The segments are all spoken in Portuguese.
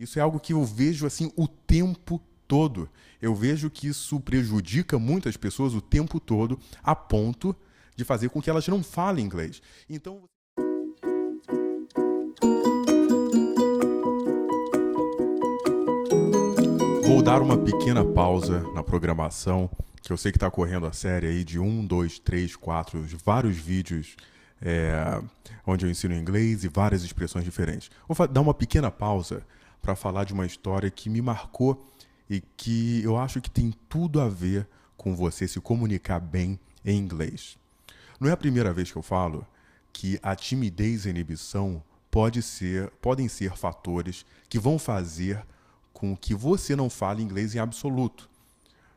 Isso é algo que eu vejo assim o tempo todo. Eu vejo que isso prejudica muitas pessoas o tempo todo, a ponto de fazer com que elas não falem inglês. Então, vou dar uma pequena pausa na programação, que eu sei que está correndo a série aí de 1, 2, 3, 4, vários vídeos onde eu ensino inglês e várias expressões diferentes. Vou dar uma pequena pausa para falar de uma história que me marcou e que eu acho que tem tudo a ver com você se comunicar bem em inglês. Não é a primeira vez que eu falo que a timidez e a inibição podem ser fatores que vão fazer com que você não fale inglês em absoluto.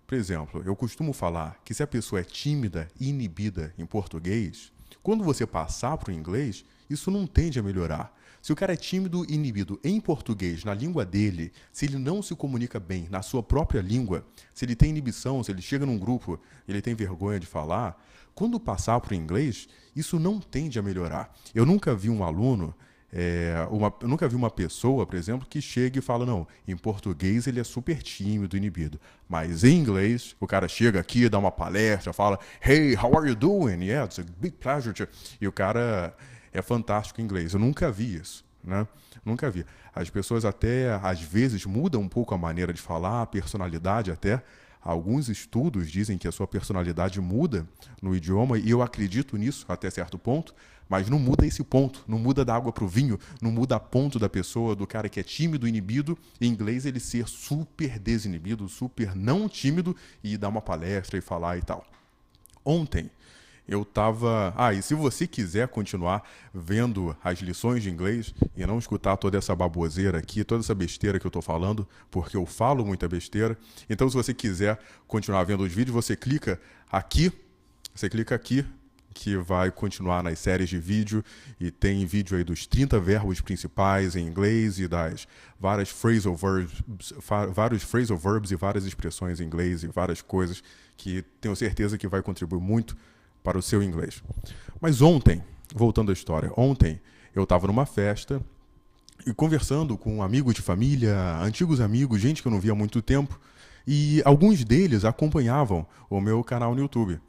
Por exemplo, eu costumo falar que se a pessoa é tímida e inibida em português, quando você passar para o inglês, isso não tende a melhorar. Se o cara é tímido e inibido em português, na língua dele, se ele não se comunica bem na sua própria língua, se ele tem inibição, se ele chega num grupo e ele tem vergonha de falar, quando passar para o inglês, isso não tende a melhorar. Eu nunca vi um aluno, eu nunca vi uma pessoa, por exemplo, que chega e fala, não, em português ele é super tímido, inibido, mas em inglês, o cara chega aqui, dá uma palestra, fala, hey, how are you doing? Yeah, it's a big pleasure to... E o cara é fantástico em inglês. Eu nunca vi isso, né? Nunca vi. As pessoas até, às vezes, mudam um pouco a maneira de falar, a personalidade até. Alguns estudos dizem que a sua personalidade muda no idioma, e eu acredito nisso até certo ponto, mas não muda esse ponto, não muda da água para o vinho, não muda a ponto da pessoa, do cara que é tímido, inibido, em inglês ele ser super desinibido, super não tímido e dar uma palestra e falar e tal. Ontem, eu estava... e se você quiser continuar vendo as lições de inglês e não escutar toda essa baboseira aqui, toda essa besteira que eu estou falando, porque eu falo muita besteira, então se você quiser continuar vendo os vídeos, você clica aqui, que vai continuar nas séries de vídeo, e tem vídeo aí dos 30 verbos principais em inglês e das vários phrasal verbs e várias expressões em inglês e várias coisas que tenho certeza que vai contribuir muito para o seu inglês. Mas ontem, voltando à história, ontem eu estava numa festa e conversando com amigos de família, antigos amigos, gente que eu não via há muito tempo, e alguns deles acompanhavam o meu canal no YouTube.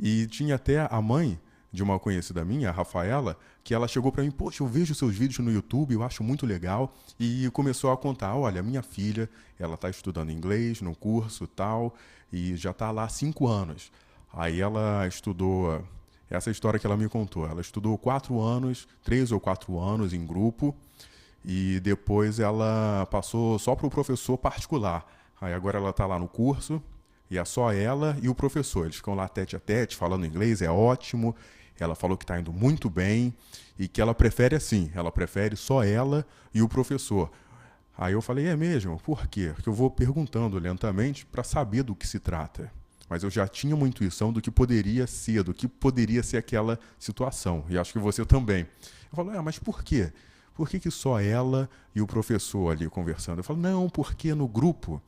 E tinha até a mãe de uma conhecida minha, a Rafaela, que ela chegou para mim, poxa, eu vejo seus vídeos no YouTube, eu acho muito legal, e começou a contar, olha, minha filha, ela está estudando inglês no curso tal, e já está lá há 5 anos. Aí ela estudou, essa história que ela me contou, ela estudou 4 anos, 3 ou 4 anos em grupo, e depois ela passou só para o professor particular. Aí agora ela está lá no curso, e é só ela e o professor. Eles ficam lá tete a tete, falando inglês, é ótimo. Ela falou que está indo muito bem e que ela prefere assim, ela prefere só ela e o professor. Aí eu falei, é mesmo? Por quê? Porque eu vou perguntando lentamente para saber do que se trata. Mas eu já tinha uma intuição do que poderia ser aquela situação. E acho que você também. Eu falo, mas por quê? Por que só ela e o professor ali conversando? Eu falo, não, porque no grupo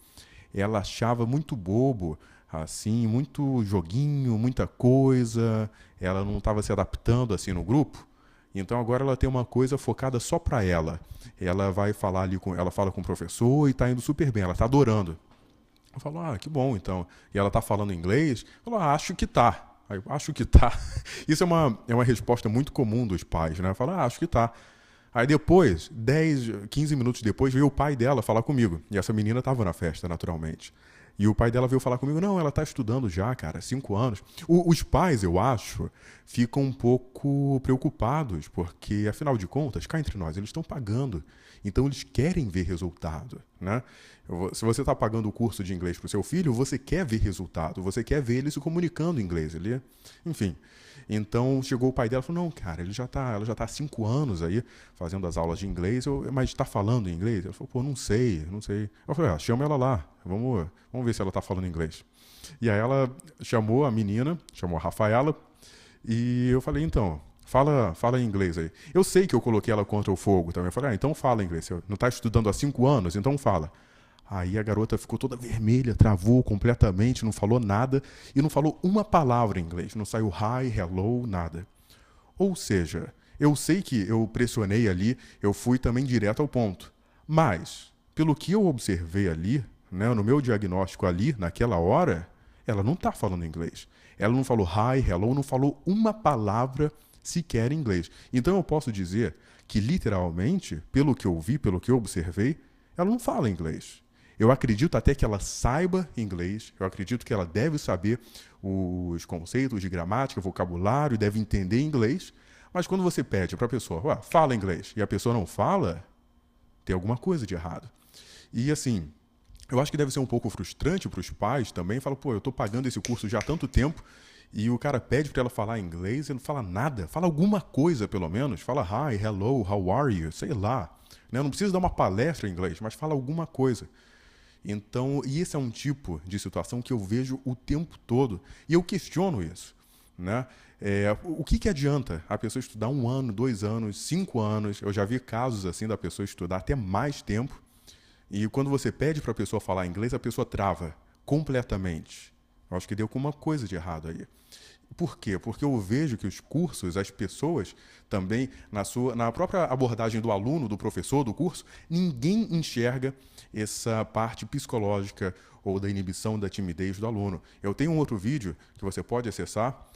ela achava muito bobo, assim, muito joguinho, muita coisa, ela não estava se adaptando assim no grupo. Então agora ela tem uma coisa focada só para ela. Ela vai falar ali ela fala com o professor e está indo super bem, ela está adorando. Eu falo, que bom, então. E ela está falando inglês? Eu falo, acho que tá. Aí, acho que tá. Isso é uma resposta muito comum dos pais, né? Eu falo, acho que tá. Aí depois, 10, 15 minutos depois, veio o pai dela falar comigo. E essa menina estava na festa, naturalmente. E o pai dela veio falar comigo, não, ela está estudando já, cara, 5 anos. Os pais, eu acho, ficam um pouco preocupados, porque, afinal de contas, cá entre nós, eles estão pagando. Então, eles querem ver resultado, né? Se você está pagando o curso de inglês para o seu filho, você quer ver resultado, você quer ver ele se comunicando em inglês. Enfim. Então, chegou o pai dela e falou, não, cara, ela já está há 5 anos aí fazendo as aulas de inglês, mas está falando em inglês? Ela falou, pô, não sei. Eu falei, chama ela lá, vamos ver se ela está falando inglês. E aí ela chamou a menina, chamou a Rafaela, e eu falei, então, fala em inglês aí. Eu sei que eu coloquei ela contra o fogo também. Eu falei, então fala inglês. Você não está estudando há 5 anos, então fala. Aí a garota ficou toda vermelha, travou completamente, não falou nada e não falou uma palavra em inglês. Não saiu hi, hello, nada. Ou seja, eu sei que eu pressionei ali, eu fui também direto ao ponto. Mas, pelo que eu observei ali, né, no meu diagnóstico ali, naquela hora, ela não está falando inglês. Ela não falou hi, hello, não falou uma palavra sequer em inglês. Então eu posso dizer que, literalmente, pelo que eu vi, pelo que eu observei, ela não fala inglês. Eu acredito até que ela saiba inglês, eu acredito que ela deve saber os conceitos de gramática, vocabulário, deve entender inglês, mas quando você pede para a pessoa, fala inglês, e a pessoa não fala, tem alguma coisa de errado. E assim, eu acho que deve ser um pouco frustrante para os pais também, falam, pô, eu estou pagando esse curso já há tanto tempo, e o cara pede para ela falar inglês e não fala nada, fala alguma coisa pelo menos, fala hi, hello, how are you, sei lá. Né? Não precisa dar uma palestra em inglês, mas fala alguma coisa. Então, e esse é um tipo de situação que eu vejo o tempo todo. E eu questiono isso. Né? O que adianta a pessoa estudar 1 ano, 2 anos, 5 anos? Eu já vi casos assim da pessoa estudar até mais tempo. E quando você pede para a pessoa falar inglês, a pessoa trava completamente. Eu acho que deu alguma coisa de errado aí. Por quê? Porque eu vejo que os cursos, as pessoas também, na própria abordagem do aluno, do professor, do curso, ninguém enxerga essa parte psicológica ou da inibição da timidez do aluno. Eu tenho um outro vídeo que você pode acessar,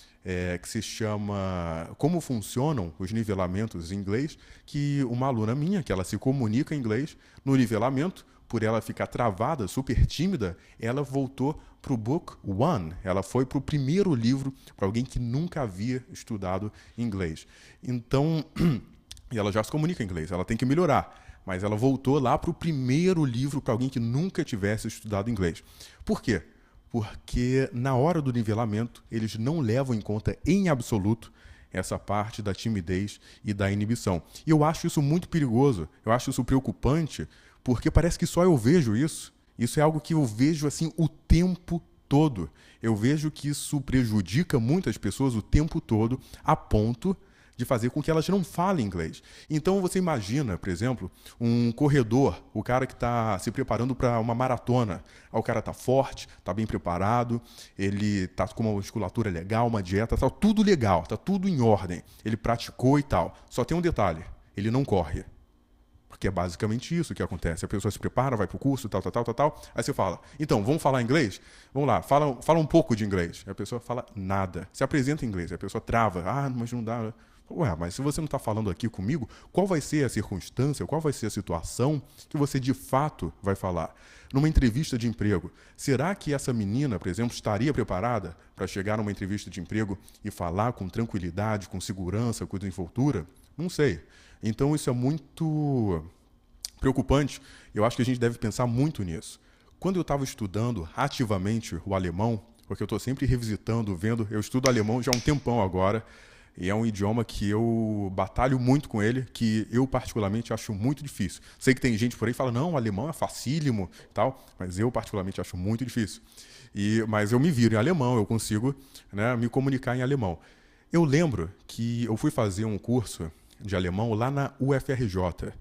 que se chama Como Funcionam os Nivelamentos em Inglês, que uma aluna minha, que ela se comunica em inglês, no nivelamento, por ela ficar travada, super tímida, ela voltou para o Book One. Ela foi para o primeiro livro, para alguém que nunca havia estudado inglês. Então, e ela já se comunica em inglês, ela tem que melhorar. Mas ela voltou lá para o primeiro livro para alguém que nunca tivesse estudado inglês. Por quê? Porque na hora do nivelamento, eles não levam em conta em absoluto essa parte da timidez e da inibição. E eu acho isso muito perigoso, eu acho isso preocupante, porque parece que só eu vejo isso. Isso é algo que eu vejo assim o tempo todo. Eu vejo que isso prejudica muitas pessoas o tempo todo, a ponto de fazer com que elas não falem inglês. Então você imagina, por exemplo, um corredor, o cara que está se preparando para uma maratona. O cara está forte, está bem preparado, ele está com uma musculatura legal, uma dieta, tá tudo legal, está tudo em ordem. Ele praticou e tal. Só tem um detalhe, ele não corre. Porque é basicamente isso que acontece. A pessoa se prepara, vai para o curso, tal. Aí você fala, então, vamos falar inglês? Vamos lá, fala um pouco de inglês. A pessoa fala nada. Se apresenta em inglês, a pessoa trava. Mas não dá. Ué, mas se você não está falando aqui comigo, qual vai ser a circunstância, qual vai ser a situação que você de fato vai falar? Numa entrevista de emprego, será que essa menina, por exemplo, estaria preparada para chegar numa entrevista de emprego e falar com tranquilidade, com segurança, com desenvoltura? Não sei. Então isso é muito preocupante. Eu acho que a gente deve pensar muito nisso. Quando eu estava estudando ativamente o alemão, porque eu estou sempre revisitando, vendo, eu estudo alemão já há um tempão agora, e é um idioma que eu batalho muito com ele, que eu particularmente acho muito difícil. Sei que tem gente por aí que fala, não, o alemão é facílimo e tal, mas eu particularmente acho muito difícil. Mas eu me viro em alemão, eu consigo, né, me comunicar em alemão. Eu lembro que eu fui fazer um curso de alemão lá na UFRJ.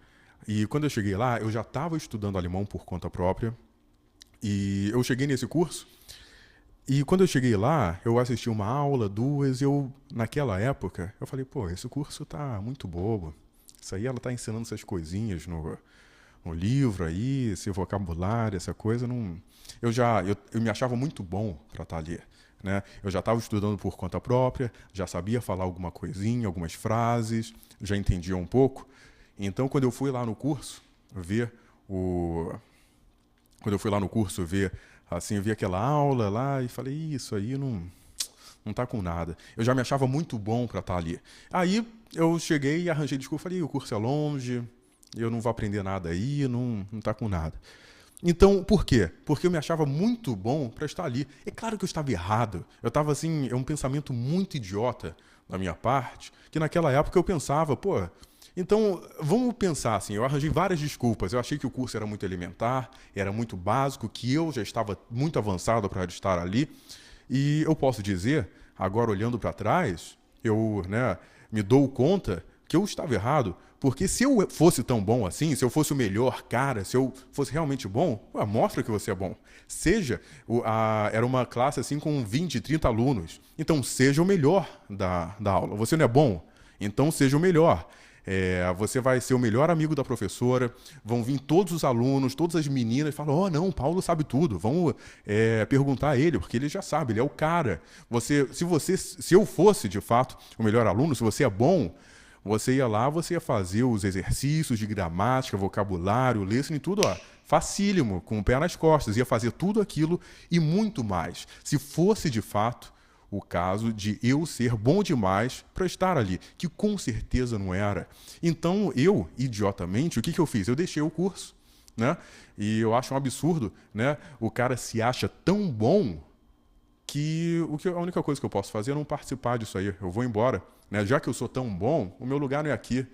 E quando eu cheguei lá, eu já estava estudando alemão por conta própria. E eu cheguei nesse curso, e quando eu cheguei lá, eu assisti uma aula, 2, e naquela época, eu falei, pô, esse curso tá muito bobo. Isso aí, ela tá ensinando essas coisinhas no livro aí, esse vocabulário, essa coisa, não... Eu me achava muito bom para estar ali. Né? Eu já estava estudando por conta própria, já sabia falar alguma coisinha, algumas frases, já entendia um pouco. Então, quando eu fui lá no curso ver assim, eu vi aquela aula lá e falei, isso aí não tá com nada. Eu já me achava muito bom para estar ali. Aí eu cheguei e arranjei desculpa, falei, o curso é longe, eu não vou aprender nada aí, não tá com nada. Então, por quê? Porque eu me achava muito bom para estar ali. É claro que eu estava errado. Eu estava assim, é um pensamento muito idiota da minha parte, que naquela época eu pensava, pô, então vamos pensar assim, eu arranjei várias desculpas. Eu achei que o curso era muito elementar, era muito básico, que eu já estava muito avançado para estar ali. E eu posso dizer, agora olhando para trás, eu, né, me dou conta que eu estava errado, porque se eu fosse tão bom assim, se eu fosse o melhor cara, se eu fosse realmente bom, mostra que você é bom. Era uma classe assim com 20, 30 alunos, então seja o melhor da aula. Você não é bom? Então seja o melhor. Você vai ser o melhor amigo da professora, vão vir todos os alunos, todas as meninas, e falam, oh, não, o Paulo sabe tudo, vamos perguntar a ele, porque ele já sabe, ele é o cara. Se eu fosse, de fato, o melhor aluno, se você é bom, você ia lá, você ia fazer os exercícios de gramática, vocabulário, listening, tudo, ó, facílimo, com o pé nas costas, ia fazer tudo aquilo e muito mais. Se fosse, de fato, o caso de eu ser bom demais para estar ali, que com certeza não era. Então, eu, idiotamente, o que eu fiz? Eu deixei o curso, né? E eu acho um absurdo, né? O cara se acha tão bom que a única coisa que eu posso fazer é não participar disso aí. Eu vou embora, né? Já que eu sou tão bom, o meu lugar não é aqui.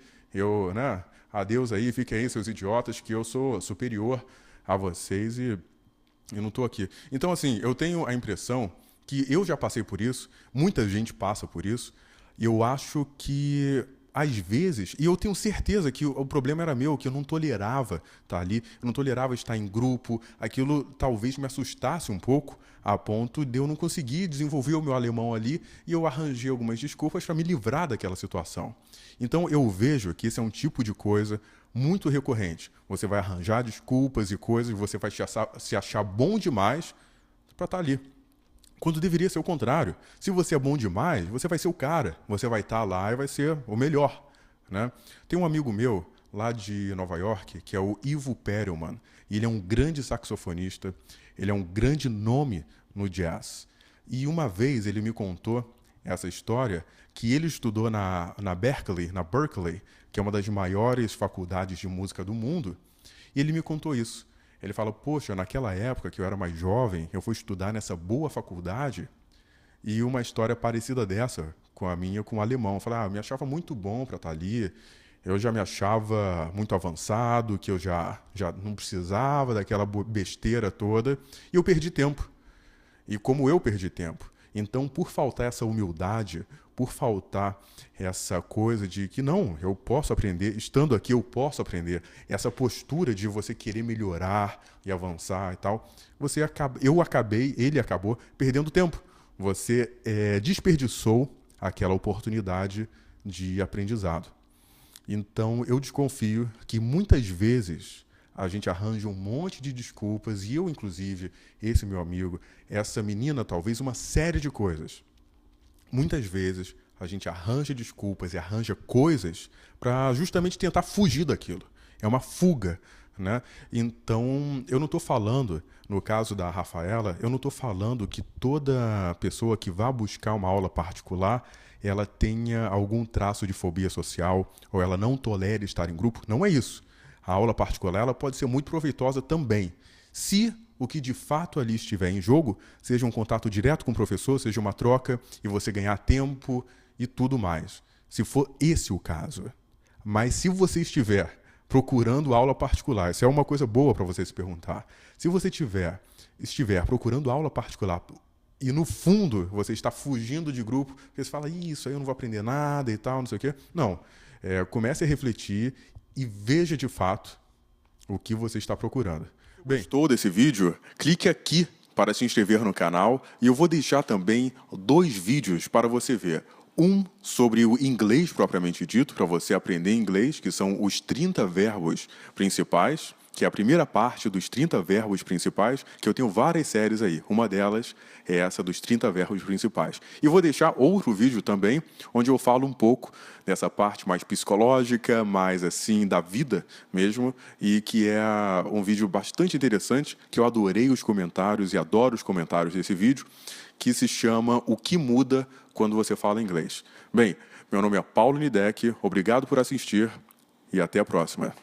Né? Adeus aí, fiquem aí, seus idiotas, que eu sou superior a vocês e eu não estou aqui. Então, assim, eu tenho a impressão que eu já passei por isso, muita gente passa por isso, e eu acho que, às vezes, e eu tenho certeza que o problema era meu, que eu não tolerava estar ali, eu não tolerava estar em grupo, aquilo talvez me assustasse um pouco, a ponto de eu não conseguir desenvolver o meu alemão ali, e eu arranjei algumas desculpas para me livrar daquela situação. Então eu vejo que esse é um tipo de coisa muito recorrente. Você vai arranjar desculpas e coisas, você vai se achar bom demais para estar ali. Quando deveria ser o contrário. Se você é bom demais, você vai ser o cara. Você vai estar lá e vai ser o melhor, né? Tem um amigo meu lá de Nova York, que é o Ivo Perelman. Ele é um grande saxofonista, ele é um grande nome no jazz. E uma vez ele me contou essa história que ele estudou na Berkeley, que é uma das maiores faculdades de música do mundo, e ele me contou isso. Ele fala, poxa, naquela época que eu era mais jovem, eu fui estudar nessa boa faculdade e uma história parecida dessa com a minha, com o alemão. Eu falei, eu me achava muito bom para estar ali, eu já me achava muito avançado, que eu já não precisava daquela besteira toda e eu perdi tempo. E como eu perdi tempo? Então, por faltar essa humildade, por faltar essa coisa de que não, eu posso aprender, estando aqui eu posso aprender, essa postura de você querer melhorar e avançar e tal, ele acabou perdendo tempo. Você desperdiçou aquela oportunidade de aprendizado. Então, eu desconfio que muitas vezes a gente arranja um monte de desculpas, e eu, inclusive, esse meu amigo, essa menina, talvez, uma série de coisas. Muitas vezes a gente arranja desculpas e arranja coisas para justamente tentar fugir daquilo. É uma fuga, né? Então, eu não estou falando, no caso da Rafaela, eu não estou falando que toda pessoa que vá buscar uma aula particular ela tenha algum traço de fobia social ou ela não tolere estar em grupo. Não é isso. A aula particular ela pode ser muito proveitosa também, se o que de fato ali estiver em jogo seja um contato direto com o professor, seja uma troca e você ganhar tempo e tudo mais. Se for esse o caso. Mas se você estiver procurando aula particular, isso é uma coisa boa para você se perguntar. Se você estiver procurando aula particular e no fundo você está fugindo de grupo, porque você fala, isso aí eu não vou aprender nada e tal, não sei o quê. Não. Comece a refletir e veja de fato o que você está procurando. Bem, gostou desse vídeo? Clique aqui para se inscrever no canal e eu vou deixar também 2 vídeos para você ver. Um sobre o inglês propriamente dito, para você aprender inglês, que são os 30 verbos principais, que é a primeira parte dos 30 verbos principais, que eu tenho várias séries aí. Uma delas é essa dos 30 verbos principais. E vou deixar outro vídeo também, onde eu falo um pouco dessa parte mais psicológica, mais assim, da vida mesmo, e que é um vídeo bastante interessante, que eu adorei os comentários e adoro os comentários desse vídeo, que se chama O que muda quando você fala inglês. Bem, meu nome é Paulo Nidec, obrigado por assistir e até a próxima.